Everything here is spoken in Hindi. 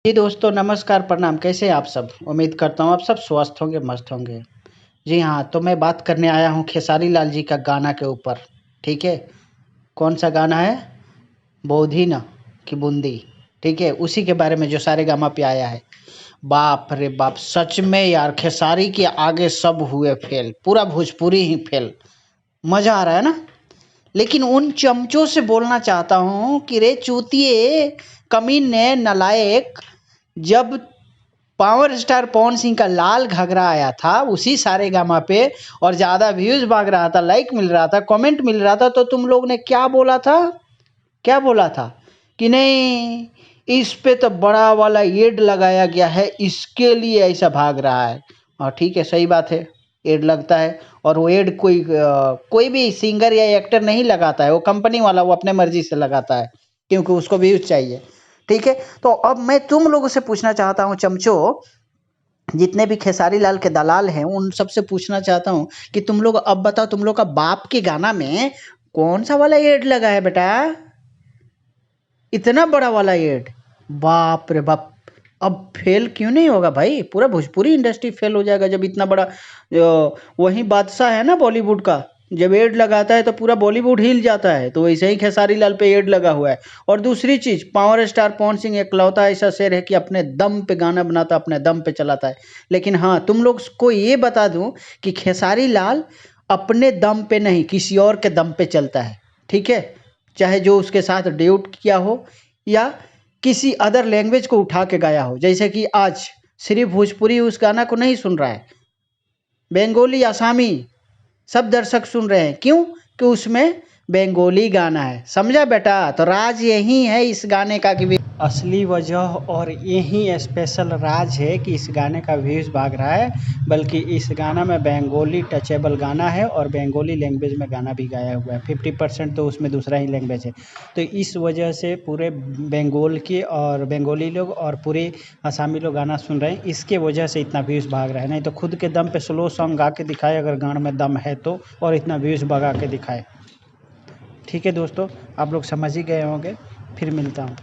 जी दोस्तों, नमस्कार, प्रणाम। कैसे हैं आप सब? उम्मीद करता हूँ आप सब स्वस्थ होंगे, मस्त होंगे। जी हाँ, तो मैं बात करने आया हूँ खेसारी लाल जी का गाना के ऊपर। ठीक है? कौन सा गाना है? बोधी न की बूंदी। ठीक है? उसी के बारे में जो सारेगामा पे आया है। बाप रे बाप! सच में यार, खेसारी के आगे सब हुए फेल। पूरा भोजपुरी ही फेल। मज़ा आ रहा है ना? लेकिन उन चमचों से बोलना चाहता हूँ कि रे चूतिए, कमीने, नालायक, जब पावर स्टार पवन सिंह का लाल घाघरा आया था उसी सारेगामा पे और ज़्यादा व्यूज भाग रहा था, लाइक मिल रहा था, कमेंट मिल रहा था, तो तुम लोग ने क्या बोला था? क्या बोला था कि नहीं, इस पे तो बड़ा वाला एड लगाया गया है, इसके लिए ऐसा भाग रहा है। हाँ ठीक है, सही बात है, एड लगता है। और वो एड कोई भी सिंगर या एक्टर नहीं लगाता है, वो कंपनी वाला वो अपने मर्जी से लगाता है, क्योंकि उसको व्यूज चाहिए। ठीक है? तो अब मैं तुम लोगों से पूछना चाहता हूँ चमचो, जितने भी खेसारी लाल के दलाल हैं उन सबसे पूछना चाहता हूँ कि तुम लोग अब बताओ, तुम लोग का बाप के गाना में कौन सा वाला एड लगा है बेटा? इतना बड़ा वाला एड? बाप रे बाप! अब फेल क्यों नहीं होगा भाई? पूरा भोजपुरी इंडस्ट्री फेल हो जाएगा जब इतना बड़ा वही बादशाह है ना बॉलीवुड का, जब एड लगाता है तो पूरा बॉलीवुड हिल जाता है। तो वैसे ही खेसारी लाल पे एड लगा हुआ है। और दूसरी चीज, पावर स्टार पवन सिंह इकलौता ऐसा शेर है कि अपने दम पे गाना बनाता, अपने दम पे चलाता है। लेकिन हाँ, तुम लोग को ये बता दूं कि खेसारी लाल अपने दम पे नहीं, किसी और के दम पे चलता है। ठीक है? चाहे जो उसके साथ ड्यूट किया हो या किसी अदर लैंग्वेज को उठा के गाया हो। जैसे कि आज सिर्फ भोजपुरी उस गाना को नहीं सुन रहा है, बंगाली, आसामी सब दर्शक सुन रहे हैं। क्यों? कि उसमें बंगाली गाना है। समझा बेटा? तो राज यही है इस गाने का कि असली वजह और यही स्पेशल राज है कि इस गाने का व्यूज़ भाग रहा है। बल्कि इस गाना में बंगाली टचेबल गाना है और बंगाली लैंग्वेज में गाना भी गाया हुआ है। 50% तो उसमें दूसरा ही लैंग्वेज है। तो इस वजह से पूरे बंगाल के और बंगाली लोग और पूरे आसामी लोग गाना सुन रहे हैं। इसके वजह से इतना व्यूज़ भाग रहा है। नहीं तो खुद के दम पे स्लो सॉन्ग गा के दिखाए अगर गाने में दम है तो, और इतना व्यूज़ भगा के दिखाए। ठीक है दोस्तों, आप लोग समझ ही गए होंगे। फिर मिलता हूँ।